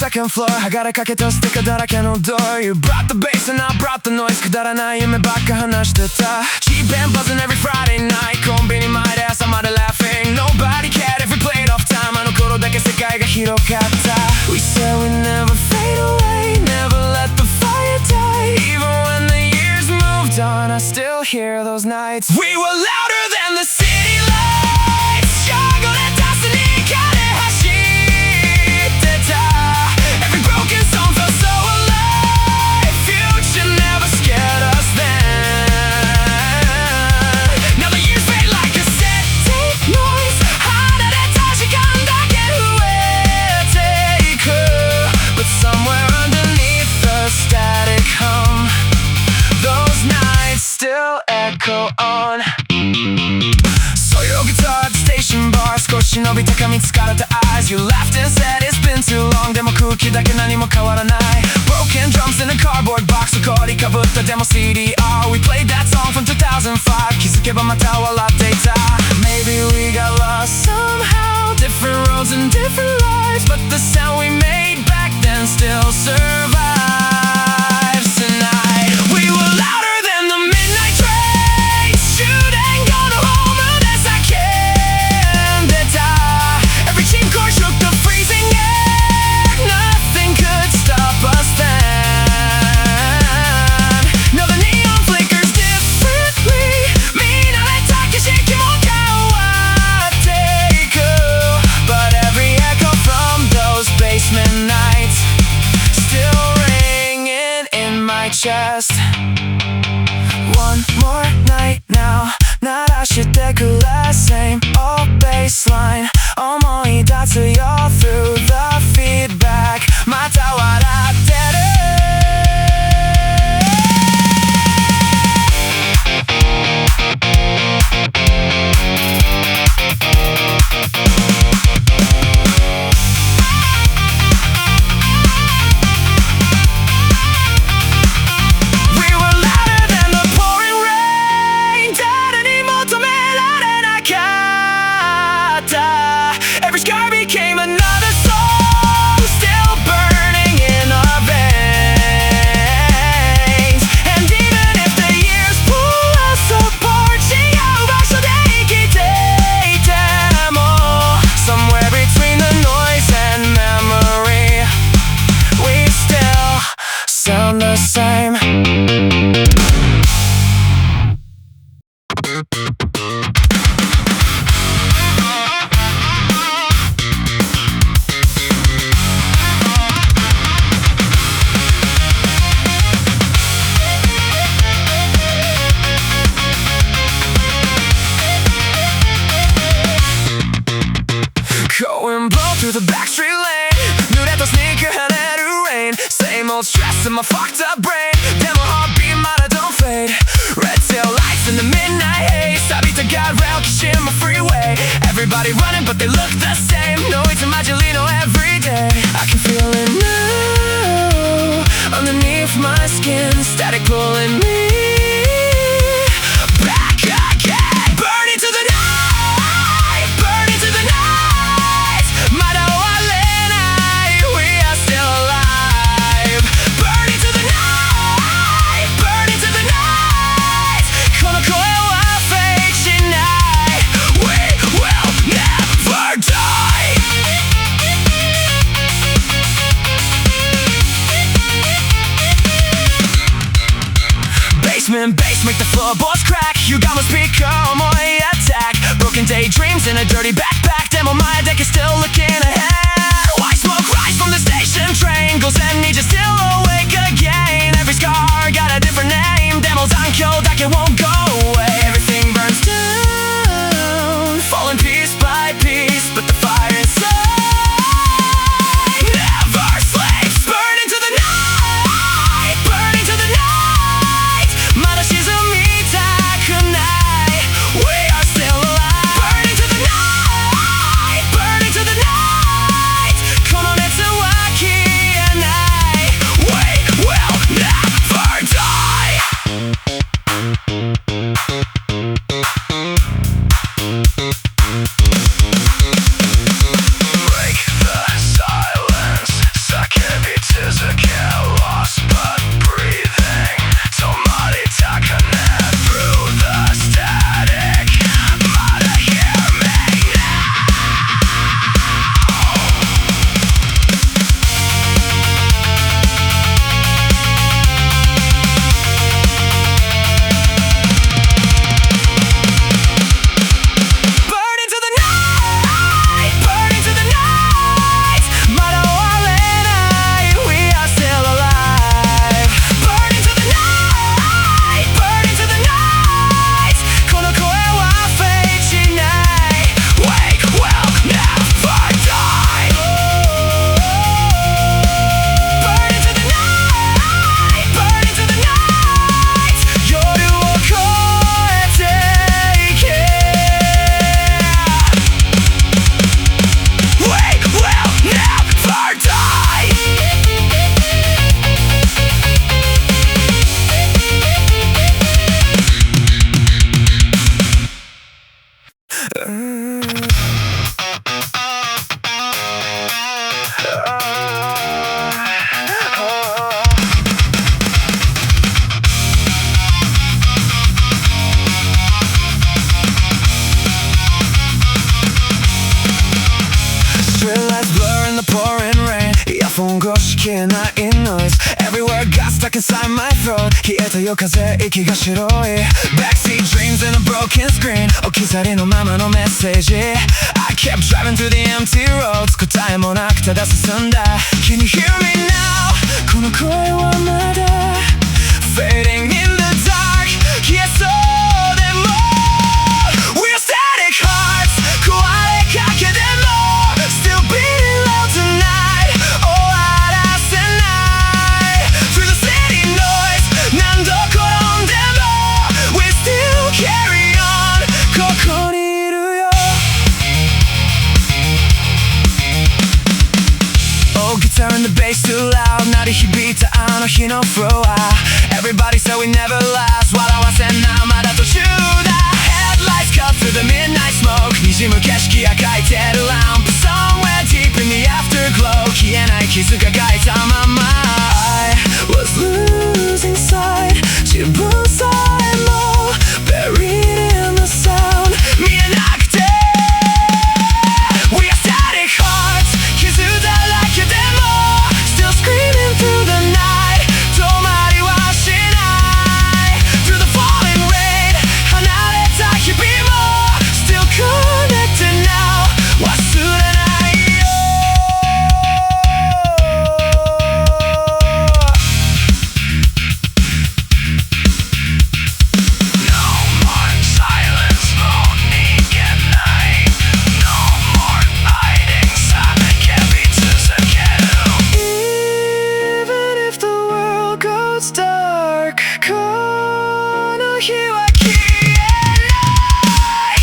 second floor 剥がれかけたステッカーだらけのドア You brought the bass and I brought the noise くだらない夢ばっか話してた Cheap and buzzing every Friday night コンビニ前で朝まで laughing Nobody cared if we played off time あの頃だけ世界が広かった We said we never fade away Never let the fire die Even when the years moved on I still hear those nights We were louder than the city lights しょごれたスニーカーで走ってた Every broken song felt so alive Future never scared us then Now the years fade like a static noise 離れた時間だけ増えていく But somewhere underneath the static hum Those nights still echo on Saw your guitar at the station bar 少し伸びた髪疲れた eyes You laughed and said it's been too long でも空気だけ何も変わらない Broken drums in a cardboard box 埃かぶったデモ CDR We played that song from 2005気づけばまた笑っていた Maybe we got lost somehow Different roads and different lives But the sound we made back then still survives tonight We were louder than the midnight train Shooting gone home as I can Every team core shook the freezing air Nothing could stop us then Now the neon flickers differently 見慣れた景色も変わっていく But every echo from those basement nights Still ringing in my chest One more night now 鳴らしてくれ Same old baseline 思い出すよ Through the feedback また笑ってるSound the same Going blow through the back street lane 濡れたスニーカー跳ねる rain Same old stress in my fucked up brain でも heartbeat まだ don't fade Red tail lights in the midnight haze 錆びた guardrail きしむ freeway Everybody running but they look the same ノイズ混じりの everyday I can feel it now Underneath my skin Static pulling me back again Burning to the night Burning to the night まだ終われない We are still alive Burning to the night Burning to the night この声は fake しない We will never die Basement bass make the floorboards crack You got my speaker on my attack Broken daydreams in a dirty backpack でも前だけ still looking ahead White smoke rise from the station train 午前2時 still awake again Every scar got a different name でも残響だけ won't go away Everything burns down Falling piece by piece But the fire inside Never sleeps Burning to the night Burning to the night まだ沈みたくない We are still alive Burning to the night Burning to the night フォン越し消えない noise Every word got stuck inside my throat 冷えた夜風息が白い Backseat dreams in a broken screen 置き去りのままのメッセージ I kept driving through the empty roads 答えもなくただ進んだ Can you hear me now この声はまだ Fading in the dark 消えそうでも We're static hearts 壊れかけでも Still beating loud tonight 終わらせない Through the city noise 何度転んでも We still carry on ここにいるよ Oh guitar and the bass too loud 鳴り響いたあの日のフロア Everybody said we never last 笑わせんなまだ途中だ Headlights cut through the midnight smoke 滲む景色が描いてる Lamp Somewhere deep in the afterglow 消えない傷が描いたまま I was losing sight 自分さえも Buried in the sound 見えなくて We are static hearts 傷だらけでも Still screaming through the night 止まりはしない Through the falling rain 離れた日々も Still connected now 忘れないよ No more silence もう逃げない No more hiding 叫び続ける Even if the world goes dark この日は消えない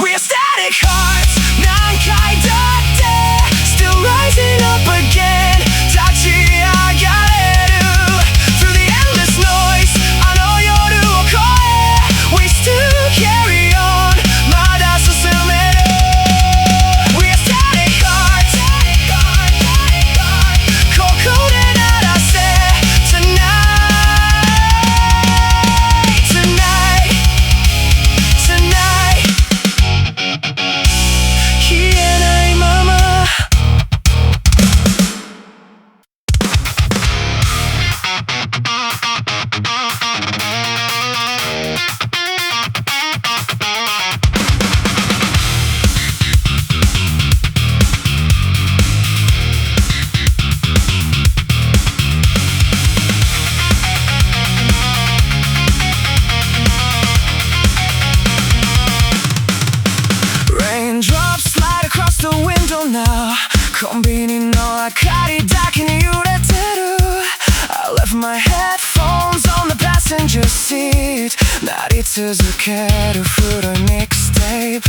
We are static hearts 何回だって Still rising up again 立ち上がれる Through the endless noise あの夜を越え We still carry on まだ進める We are static hearts ここで鳴らせ Tonight Tonight Tonight 消えないまま Raindrops slide across the window now コンビニの明かりだけに揺れてる I left my headphones on the passenger seat 鳴り続ける古いミックステープ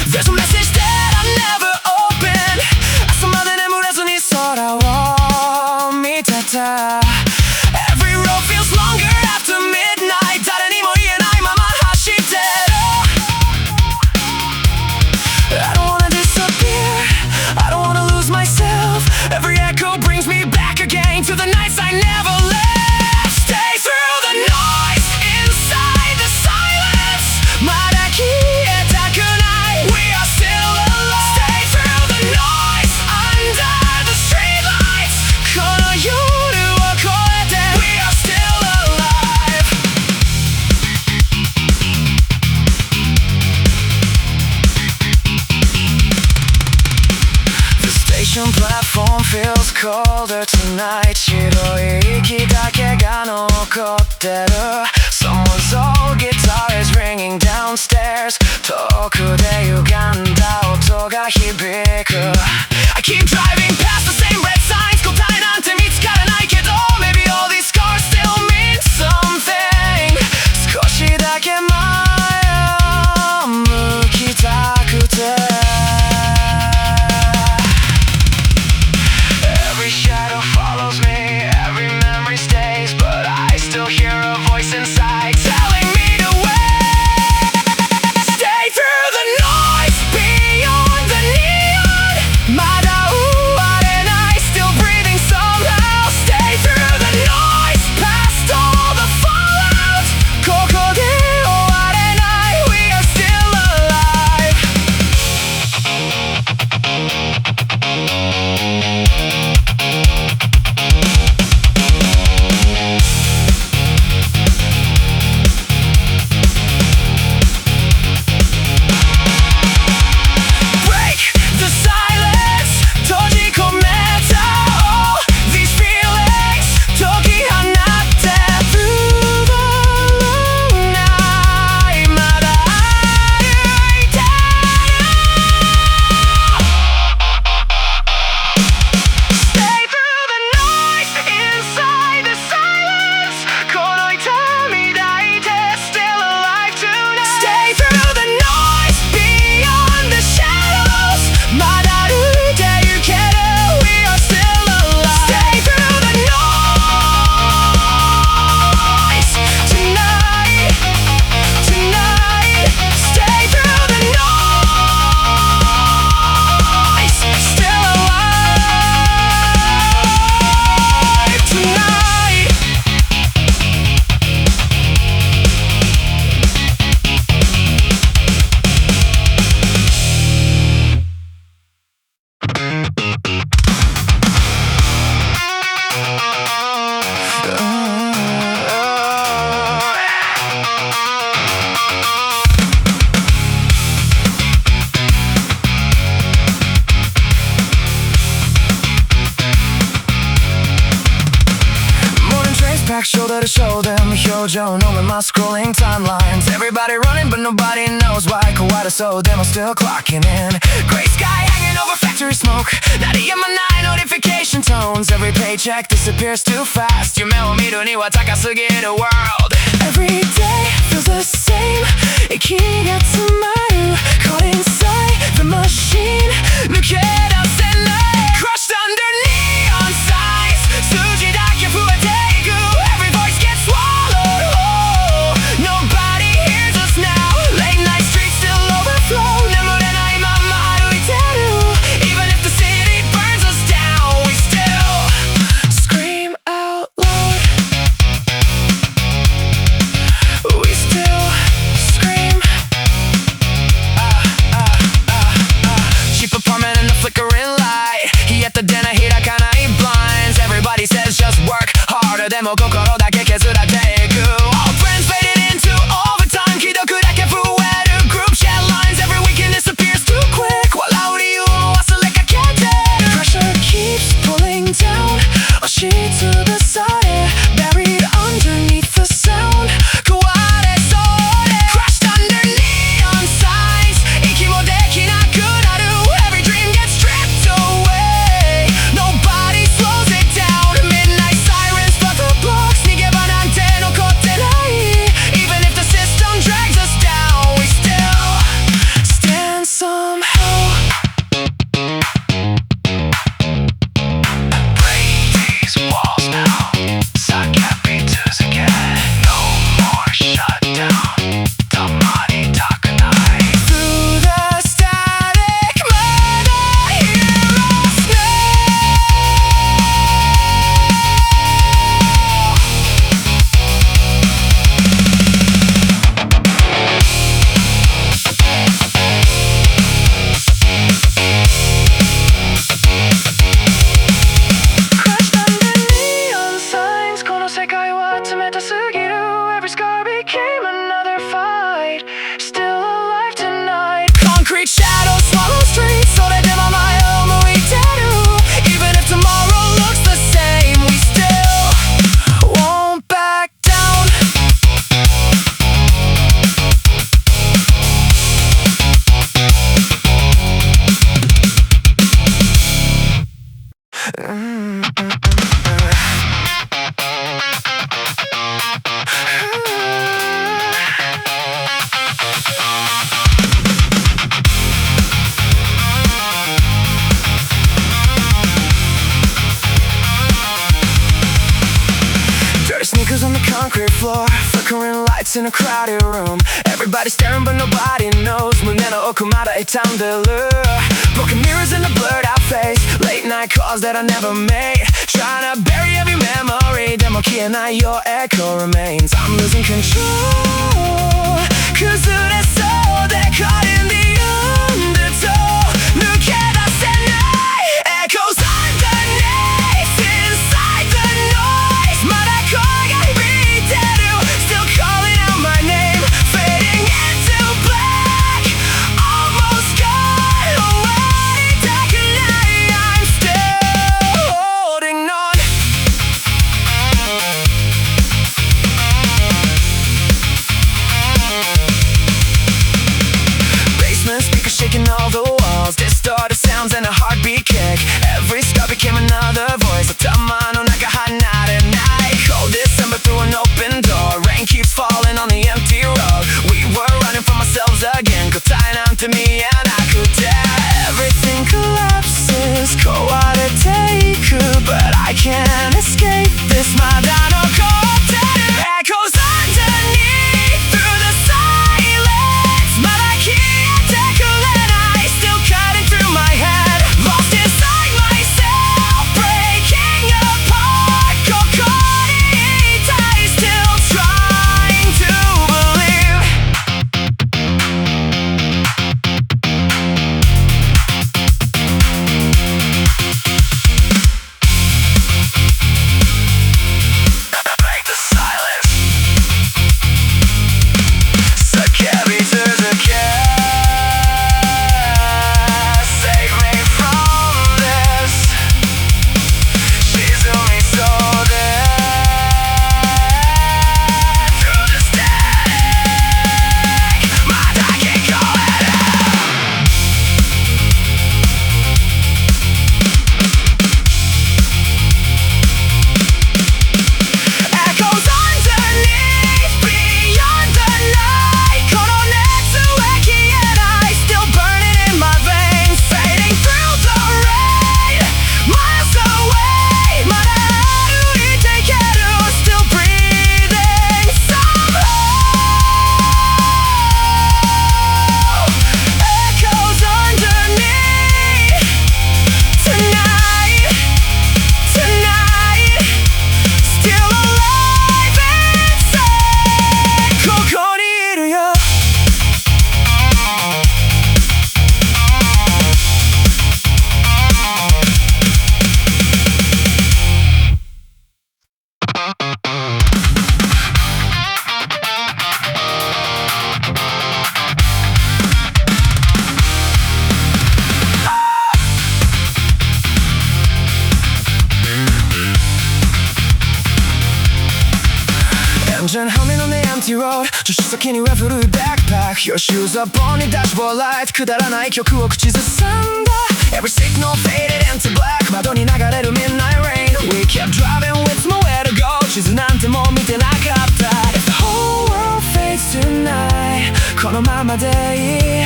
There's a message that I never opened 朝まで眠れずに空を見てた Every road feels longer after midnight 誰にも言えないまま走ってる I don't wanna disappear I don't wanna lose myself Every echo brings me back again To the nights I never left Stay through the noise Inside the silence まだ消えたくない We are still alive Stay through the noise Under the streetlights この夜を越えて We are still alive The station platform feels colder tonight 白い息だけが残ってる Someone's old guitar is ringing downstairs 遠くで歪んだ音が響く I keep driving past the same red signs 答えなんて見つからないけど Maybe all these scars still mean something 少しだけ前を向きたくてEvery shadow follows me, every packed shoulder to shoulder 無表情のまま scrolling timelines Everybody running but nobody knows why 壊れそうでも still clocking in Gray sky hanging over factory smoke 鳴りやまない notification tones Every paycheck disappears too fast 夢を見るには高すぎる world Every day feels the same 息が詰まる Caught inside the machine 抜け出せない Crushed under neon signs 数字だけ増えていく Every voice gets swallowed whole Nobody hears us now Late night streets still overflow 眠れないまま歩いてる Even if the city burns us down We still scream out loud We still scream Cheap apartment and a flickering light 冷えた電話開かない blinds Everybody says just work harder でも心だけ削られていく All friends faded into overtime 既読だけ増える Group chat lines Every weekend disappears too quick 笑う理由も忘れかけて Pressure keeps pulling down 押しつぶされ Buried underneath the sound 壊れそうで Crushed under neon signs 息もできなくなる Every dream gets stripped away Nobody slows it down Midnight sirens flood the blocks 逃げ場なんて残ってない Even if the system drags us down We still stand somehow Break these walls now Suck happy twos again No more shutdown たまにたくない Through the static まだ hear us now Crushed under neon signs この世界は冷たすぎる Every scar became another fight Still alive tonight Concrete shadows swallow streets それでも前を向いてる Even if tomorrow looks the same We still won't back down Dirty sneakers on the concrete floor Flickering lights in a crowded room Everybody staring but nobody knows 胸の奥まだ痛んでる Broken mirrors in a blurred out face Late night calls that I never made Trying to bury every memory でも消えない Your echo remains I'm losing control 崩れそうで Caught in the undertow 抜け出せない Echoes underneath Inside the noise まだ声が響いてる Still calling out my name Fading into black Almost gone 終わりたくない I'm still holding on 完全半身のね empty road 助手席には古いバックパック Your shoes up on the dashboard light くだらない曲を口ずさんだ Every signal faded into black 窓に流れる midnight rain We kept driving with nowhere to go 地図なんてもう見てなかった If the whole world fades tonight このままでいい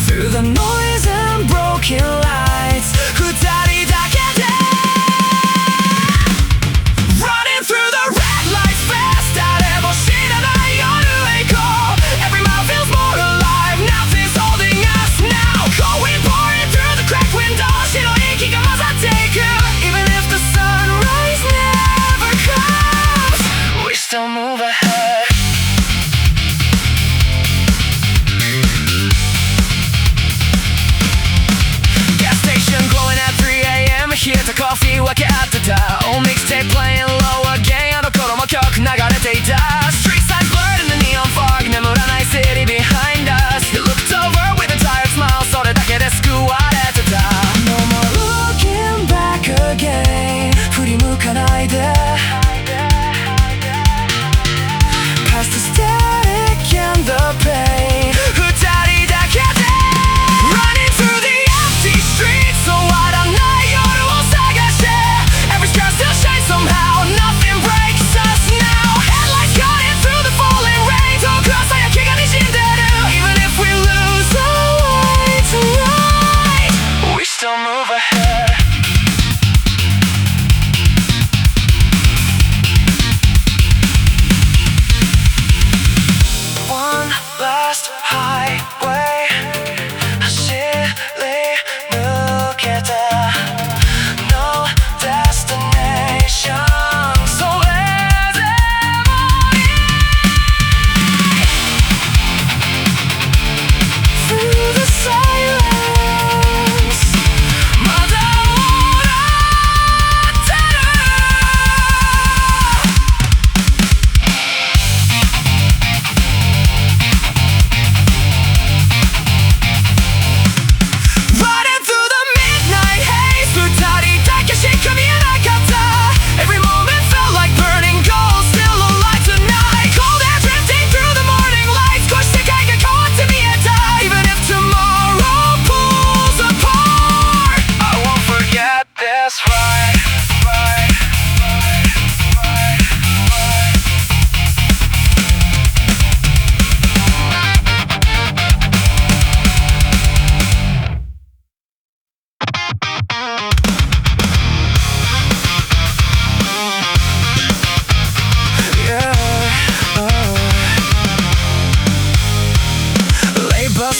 Through the noise and broken lights 二人だけで Running through the red lights fast 誰も知らない夜へ行こう Every mile feels more alive Nothing's holding us now Going pouring through the cracked window 白い息が混ざっていく Even if the sunrise never comes We still move ahead冷えたコーヒー分け合ってた Old mixtape playing low again あの頃も曲流れていた Street signs blurred in the neon fog 眠らない city behind us You looked over with a tired smile それだけで救われてた No more looking back again 振り向かないで Past the static and the pain 二人だけで Running through the empty streets 終わらないSomehow nothing breaks us now Headlights cutting through the falling rain 遠く朝焼けが滲んでる Even if we lose our way tonight We still move ahead One last highway 走り抜けた No destination So let them all in Through the silence まだ笑ってる Running through the midnight haze 二人だけしか見えなかった Every moment felt like burning gold Still alive tonight Cold air drifting through the morning lights 少し世界が変わって見えた Even if tomorrow pulls apart I won't forget this ride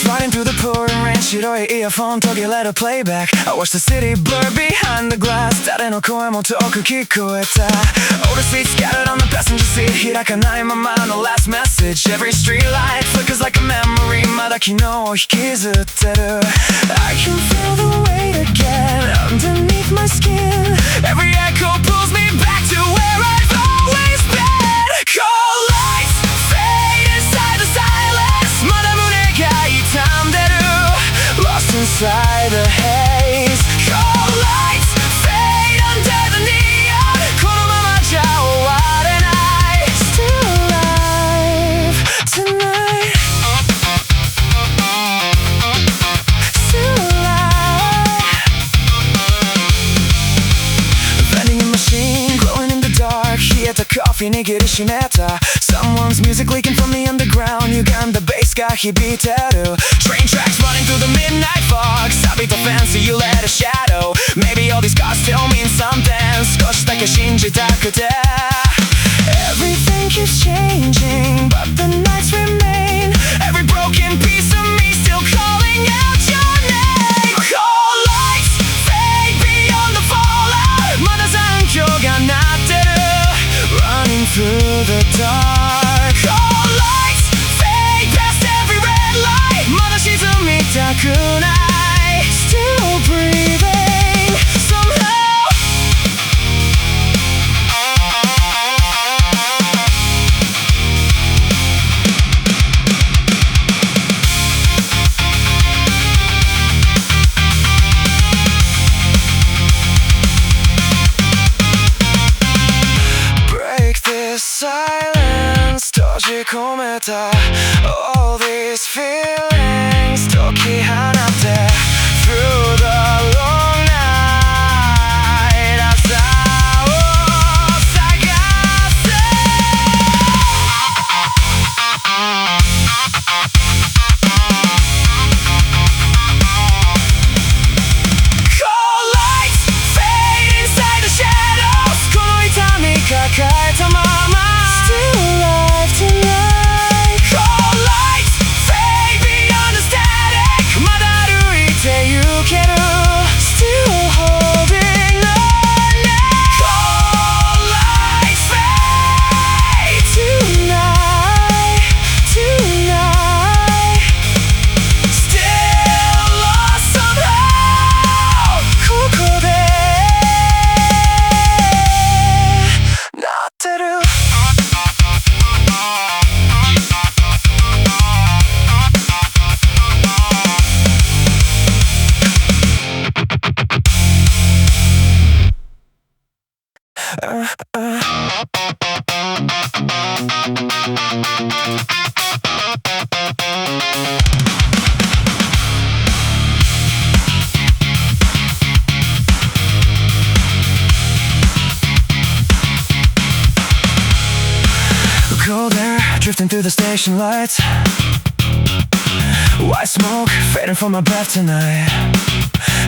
Riding through the pouring rain 白いイヤフォン途切れる playback I watch the city blur behind the glass 誰の声も遠く聞こえた Older seats scattered on the passenger seat 開かないままの last message Every street light flickers like a memory まだ昨日を引きずってる I can feel the weight again underneath my skin Every echo pulls me back to where I've always been Cold lights fade inside the silence まだ胸が痛んでる Lost inside the haze Cold lights fade under the neon このままじゃ終われない Still alive tonight Still alive Vending machine glowing in the dark 冷えたコーヒー握りしめた Someone's music leaking from the underground歪んだベースが響いてる Train tracks running through the midnight fog 錆びたフェンス揺れる shadow Maybe all these cars still mean something 少しだけ信じたくて Everything keeps changing But the nights remain Every broken piece of me still calling out your name Cold lights fade beyond the fallout まだ残響が鳴ってる Running through the dark Cold lights fade past every red light まだ沈みたくない Still breathing somehow 込めた All these feelings 解き放って Through the long night 朝を探せ Cold lights fade inside the shadows この痛み抱えたまま Still alive tonight Cold lights fade beyond the static まだ歩いて行ける Still holding on now Cold lights fade tonight Tonight Still lost somehow ここで鳴ってるCold air drifting through the station lights White smoke fading from my breath tonight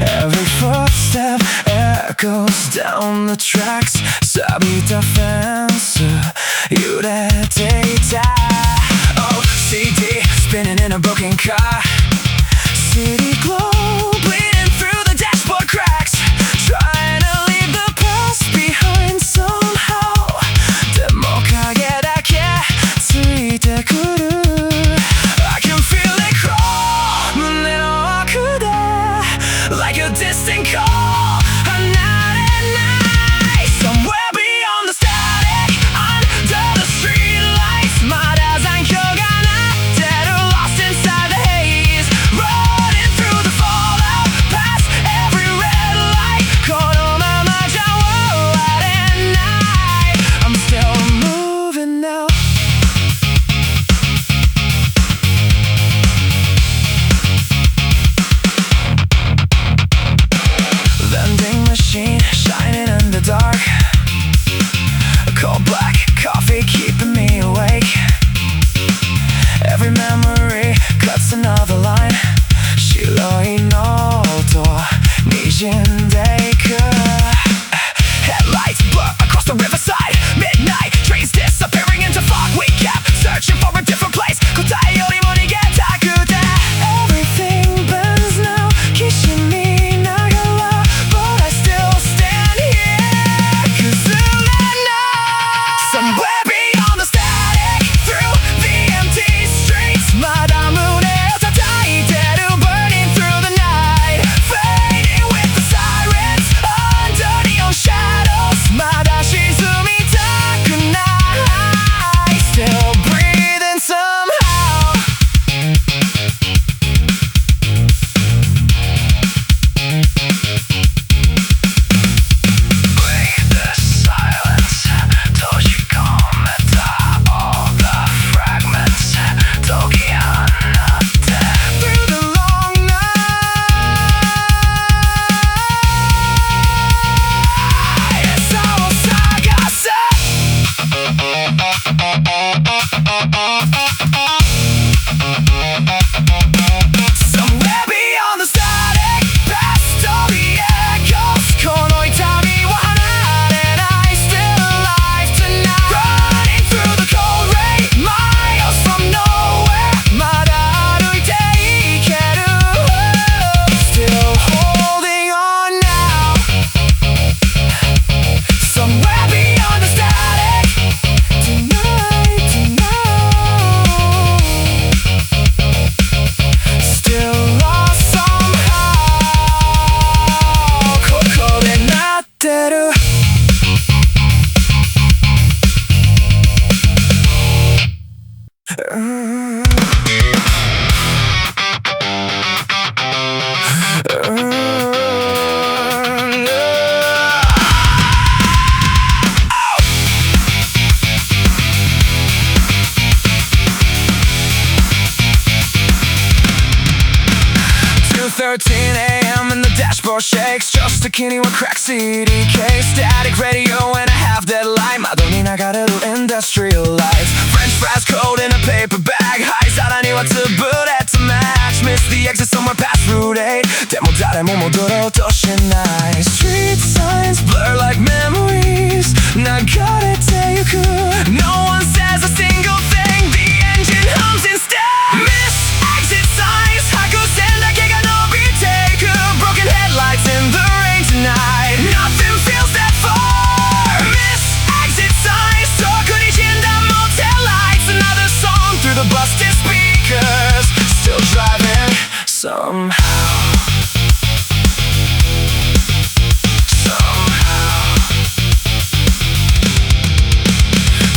Every footstep echoes down the tracks 錆びたフェンス揺れていた Oh, CD spinning in a broken car City glow bleeding through the dashboard cracks Trying to leave the past behind somehow でも影だけついてくる I can feel it crawl 胸の奥で Like a distant call 離れない Somewhere beyond the static Under the streetlights まだ残響が鳴ってる Lost inside the haze Running through the fog floor shakes 助手席にはクラック CD ケース Static radio and a half dead light 窓に流れる industrial lights French fries cold in a paper bag 灰皿には潰れた match Miss the exit somewhere past Route 8でも誰も戻ろうとしない Street signs blur like memories 流れてゆく No one says a single thing The engine hums instead Miss exit signs 白線だけが伸びていく Broken headlights in the rain tonight Nothing feels that far Miss exit signs 遠くに死んだ motel lights Another song through the busted speakers Still driving somehow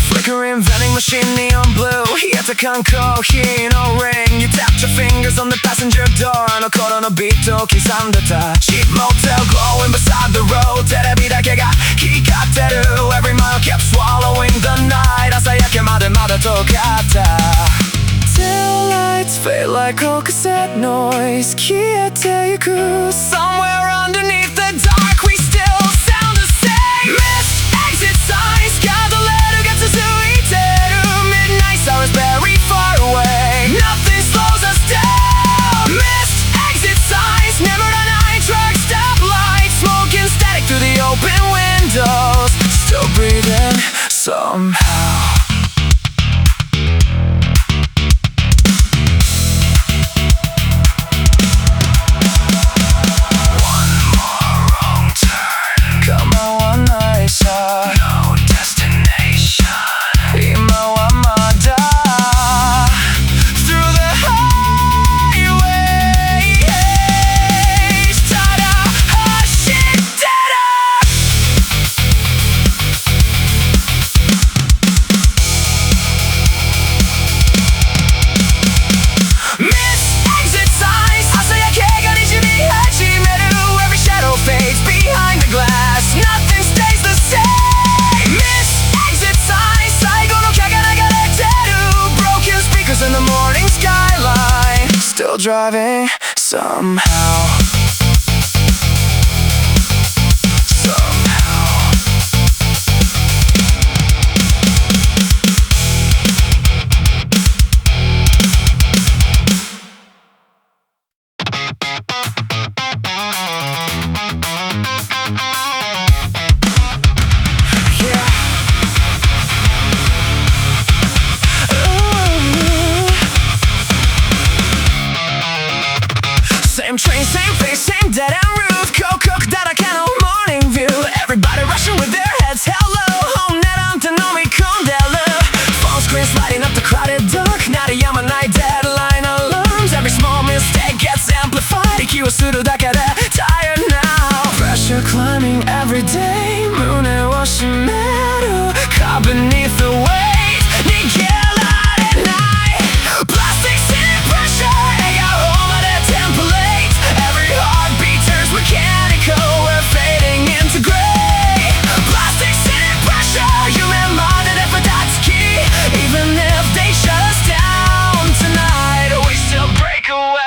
Flickering vending machine neon blue 冷えた缶コーヒーの ring You tapped your fingers on the passenger door あの頃のビートを刻んでた Cheap motel glowing beside the road テレビだけが光ってる Every mile kept swallowing the night 朝焼けまでまだ遠かった Tail lights fade like old cassette noise 消えてゆく Somewhere underneath the dark we still sound the same Missed exit signs ガードレールが続いてる Midnight stars very far away Nothing slows us down Missed exit signs 眠らない truck stop lights Smoking static through the open windows Still breathing somehow Driving somehow Same train, same face, same dead-end roof Cokeだらけの morning view Everybody rushing with their heads held low 本音なんて飲み込んでる Phone screens lighting up the crowded dock 鳴り止まない deadline alarms Every small mistake gets amplified 息をするだけで tired now Pressure climbing every day 胸を締める Caught beneath the weight 逃げられない Plastic city pressure 笑顔まで template Mechanical, we're fading into gray Plastic city pressure 夢までで二つき Even if they shut us down tonight We still break away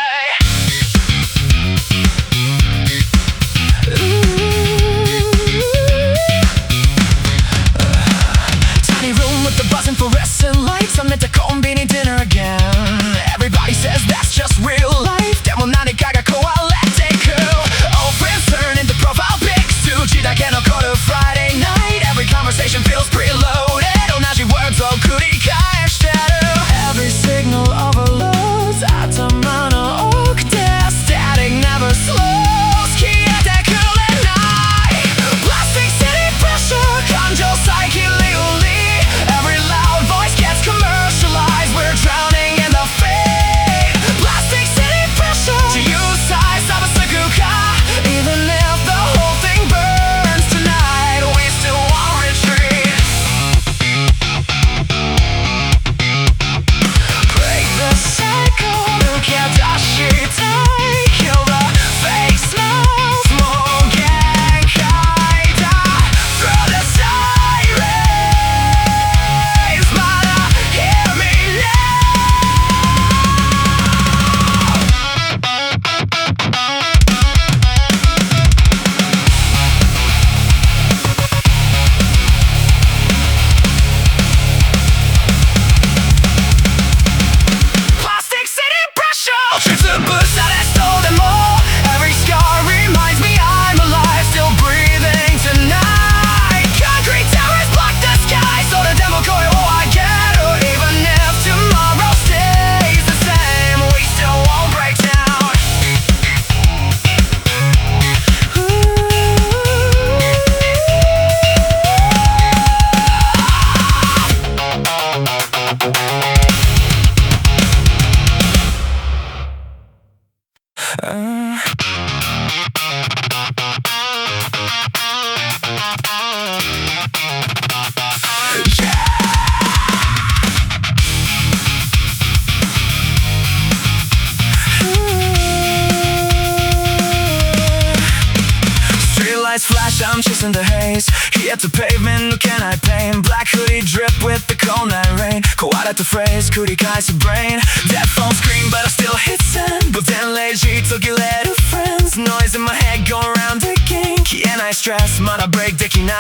消えたペイメン抜けないペイン Black hoodie drip with the cold night rain 壊れたフレーズ繰り返す brain Dead phone scream but I still hit send 午前0時途切れる friends Noise in my head go around again 消えないストレスまだブレイクできない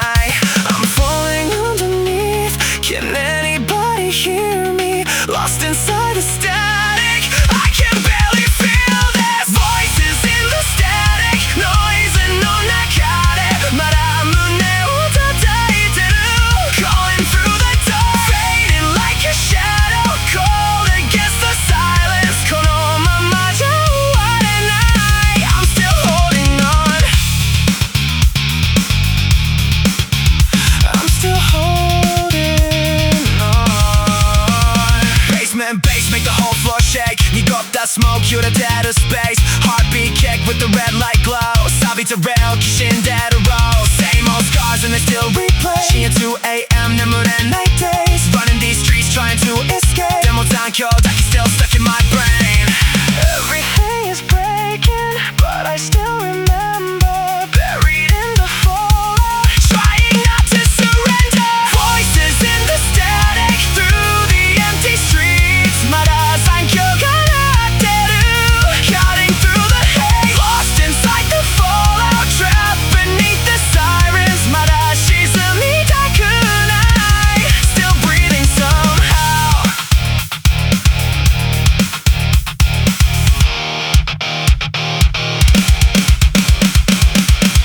I'm falling underneath Can anybody hear me? Lost inside the static I can barely feel this Voices in the static Noiseの中でまだ胸を叩いてる Calling through the door Fading like a shadow Cold against the silence このままじゃ終われない I'm still holding on I'm still holding on Basement bass make the whole floor shake 濁った smoke 揺れてる space Heartbeat kick with the red light glow 錆びた rail きしんでる road Same old scars and they still replay 深夜 2am 眠れない days Running these streets trying to escape でも残響だけ still stuck in my brain Everything is breaking But I still remember Buried in the fallout Trying not to surrender Voices in the static Through the empty streets まだ残響が鳴ってる Cutting through the haze Lost inside the fallout Trapped beneath the sirens まだ沈みたくない Still breathing somehow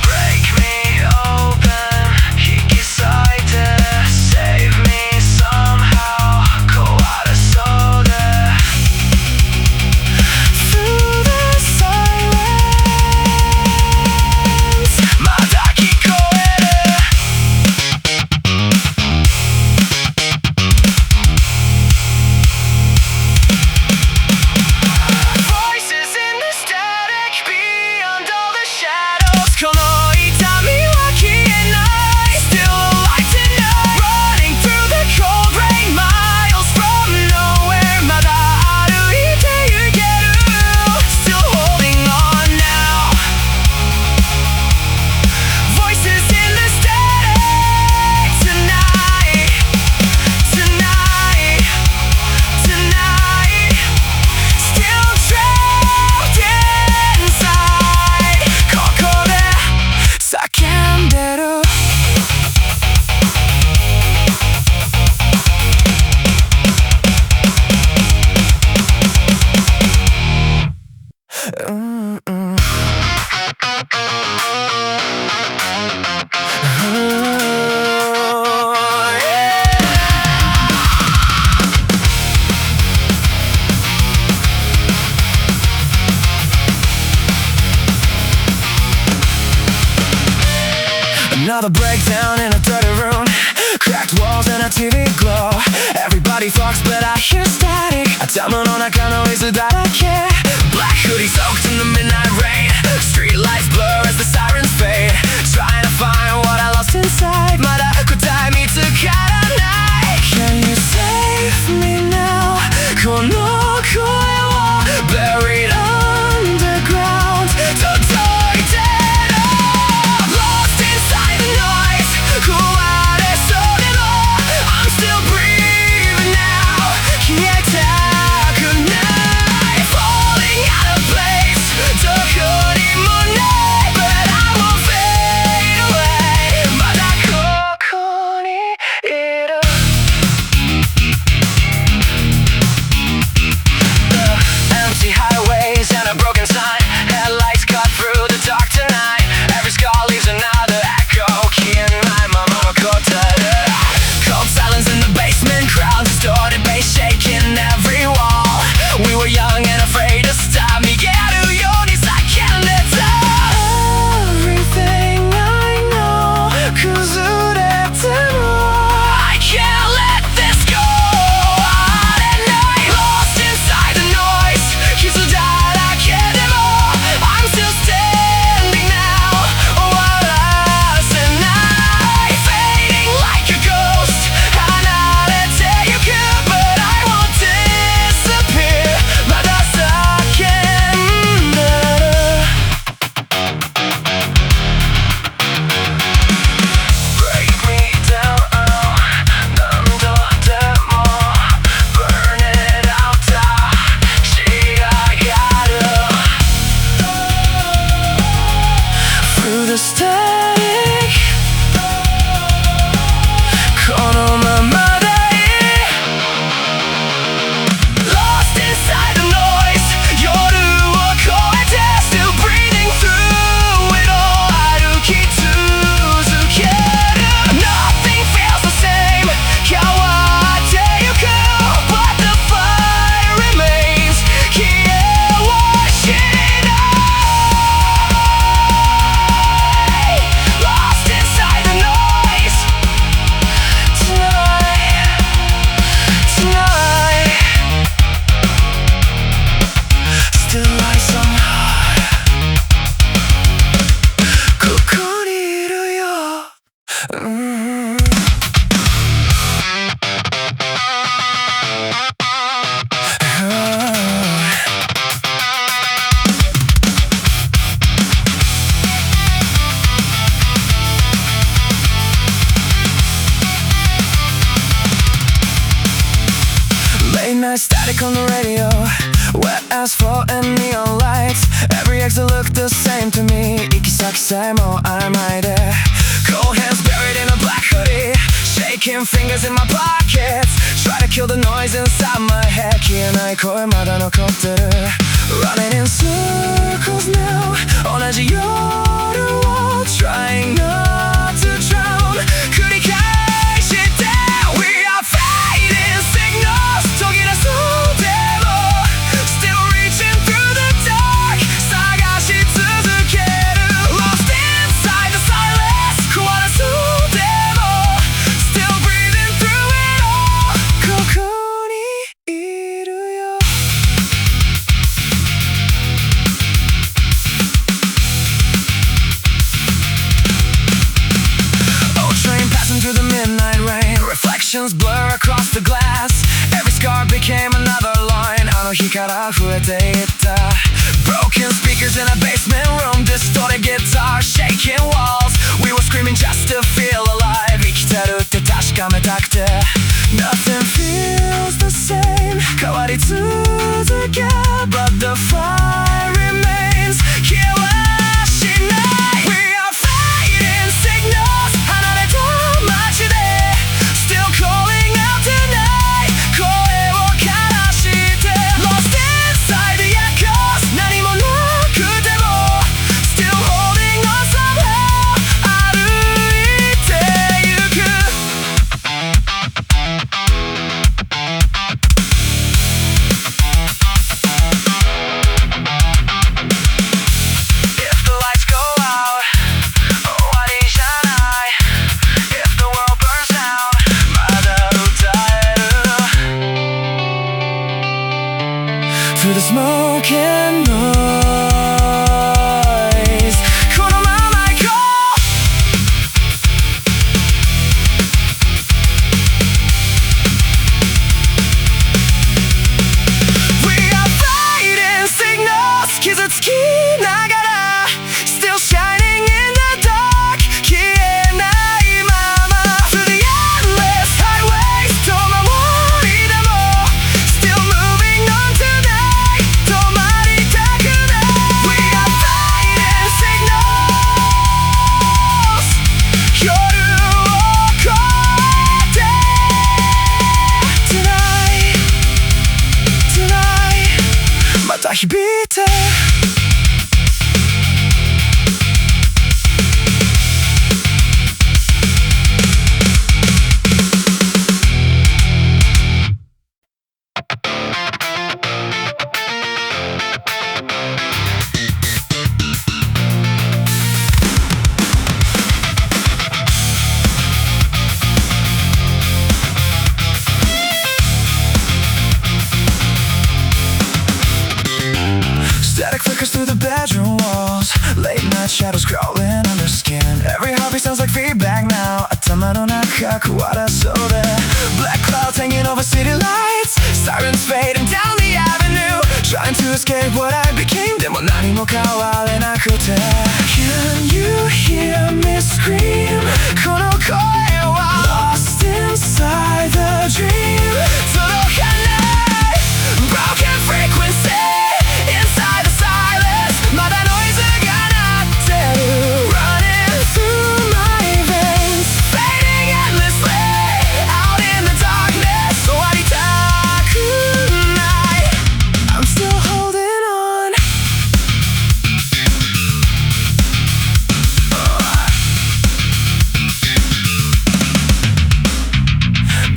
Break me open 引き裂いて Save me somehow 壊れそうで Through the silence まだ聞こえる Voices in the static Beyond all the shadows この痛みは消えない Still alive tonight Running through the cold rain Miles from nowhere まだ歩いて行ける Still holding on now Voices in the static Tonight Tonight Tonight Still trapped inside ここで叫んでるAnother breakdown in a dirty room Cracked walls and a TV glow Everybody talks but I hear static 頭の中ノイズだらけ Black hoodie soaked in the midnight rain Street lights blur as the sirens fade Trying to find what I lost inside まだ答え見つからない Can you save me now この声を Buried underground 届いてる Lost inside the noise 壊れそうでも I'm still breathing now 消えたくない Falling out of place Static on the radio, wet asphalt and neon lights. Every exit looked the same to me. 行き先さえも曖昧で Cold hands buried in a black hoodie, shaking fingers in my pockets. Try to kill the noise inside my head. 消えない声まだ残ってる Running in circles now 同じ夜を Trying not to drown 繰り返して We are fighting signals 途切れそうでも Still reaching through the dark 探し続ける Lost inside the silence 壊れそうでも Still breathing through it all ここにいるよ Oh, train passing through the midnight rain Reflections blur across the glass Every scar became another line あの日から増えていった Broken speakers in a basement room Distorted guitar, shaking walls We were screaming just to feel alive 生きてるって確かめたくて Nothing feels the same 変わり続け But the fire remains 消えはしない We are fighting signals 離れた街で Still calling out tonight 声を枯らして Lost inside the echoes 何もなくても Still holding on somehow 歩いてゆく If the lights go out 終わりじゃない If the world burns down まだ歌える Through the smoke and noise このまま行こう We are fighting signals 傷つきながら Still shining in the dark 消えないまま Through the endless highways 遠回りでも Still moving on tonight 止まりたくない We are fighting signals 夜を越えて Tonight Tonight また響いてStatic flickers through the bedroom walls Late night shadows crawling under skin Every heartbeat sounds like feedback now 頭の中壊れそうで Black clouds hanging over city lights Sirens fading down the avenue Trying to escape what I became でも何も変われなくて Can you hear me scream この声は Lost inside the dream 届かない Broken frequency Inside the silence まだノイズが鳴ってる Running through my veins Fading endlessly Out in the darkness 終わりたくない I'm still holding on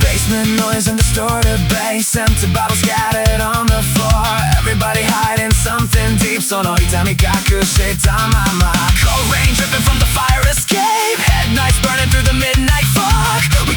Basement noise and distorted bass Empty bottles scattered on the floor Everybody hiding something deep その痛み隠したまま Cold rain dripping from the fire escape Headlights burning through the midnight fog We